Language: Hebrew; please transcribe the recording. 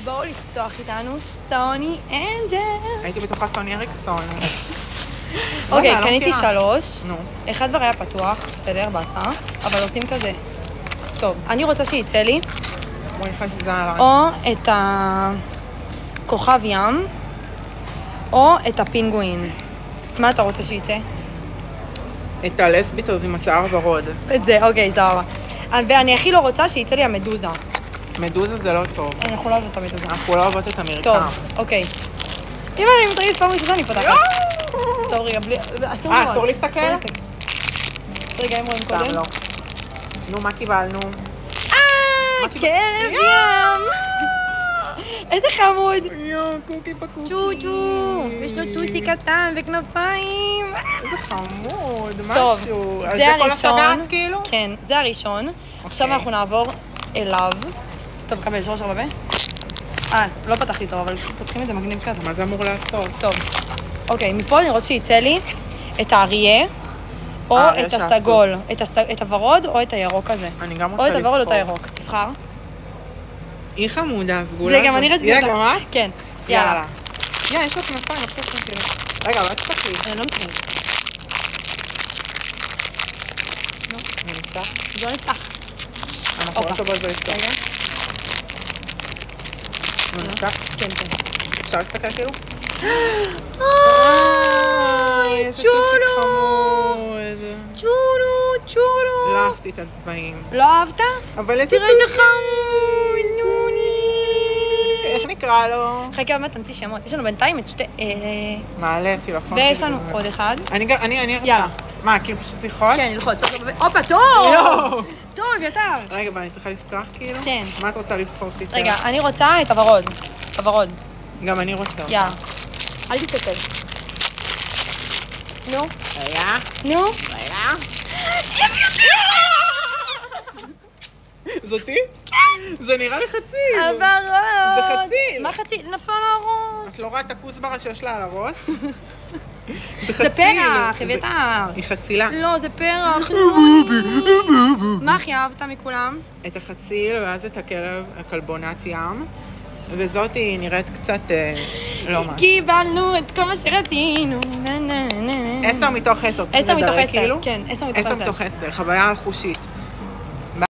בואו לפתוח איתנו סוני אנג'ל. הייתי בטוחה סוני אריקסון. אוקיי, קניתי 3. נו. אחד כבר היה פתוח, בסדר, בעשה, אבל עושים כזה. טוב, אני רוצה שיצא לי בואי לך שזה עליי. או את הכוכב ים, או את הפינגווין. מה אתה רוצה שיצא? את הלסבית הזאת עם השיער ורוד. את זה, אוקיי, סבבה. ואני הכי לא רוצה שיצא לי המדוזה. מדוזה זה לא טוב. אנחנו לא אוהבות את המדוזה. אנחנו לא אוהבות את המרקם. טוב, אוקיי. אם אני מתרגשת פעם ראשונה, אני פותחת. טוב, רגע, בלי... אסור להסתכל? רגע, אם רואים סתם קודם. לא. נו, מה קיבלנו? כלב ים! איזה חמוד! קוקי פקוקי. צ'וצ'ו! יש לו טוסי קטן וכנפיים. איזה חמוד, טוב, משהו. אז זה זה כל הראשון. השגעת כאילו? כן, זה הראשון. עכשיו אנחנו נעבור אליו. טוב, קבל 3-4 לא פתחתי טוב, אבל פותחים את זה מגניב כזה. מה זה אמור לעשות? טוב. אוקיי, מפה אני רוצה שיצא לי את האריה, או את הסגול. את הוורוד או את הירוק הזה. אני גם רוצה או לבחור. את הוורוד או את הירוק. תבחר. היא חמודה, סגולה. זה גם אני רציתי אותה. יאללה, גם את? כן, יאללה. יאללה, יש לו כנפיים, עכשיו תראי. רגע, אולי תפתחי. אני לא מתחיל. נמצא. בוא נפתח. אנחנו לא טובות בלפתוח. רגע. נמצא. כן, כן. אפשר להסתכל כאילו? איזה צ'ולו! חמוד. צ'ולו! לא אהבתי את הצבעים. לא אהבת? אבל איזה תראה איזה חמוד! נוני! איך נקרא לו? חכה, באמת תמציא שמות. יש לנו בינתיים את שתי... מעלה פילפון. ויש לנו עוד אחד. אני יאללה. מה, כאילו פשוט ללחוץ? כן, נלחוץ. הופה, טוב! יואו! טוב, אביתר. רגע, אבל אני צריכה לפתוח כאילו? כן. מה את רוצה לבחור שיצא? רגע, אני רוצה את הוורוד. הוורוד. גם אני רוצה. יאללה. אל תתקל. נו. רגע. נו. רגע. זאתי? זה נראה לי חציל. הוורוד. זה חציל. מה חציל? נפל הראש. את לא רואה את הכוסברה שיש לה על הראש? זה פרח, אביתר. היא חצילה. לא, זה פרח. מה הכי אהבת מכולם? את החציל ואז את הכלבונת ים. וזאת היא נראית קצת לא משהו. קיבלנו את כל מה שרצינו. 10 מתוך 10. 10 מתוך 10, כן, 10 מתוך 10. 10 מתוך 10, חוויה על חושית.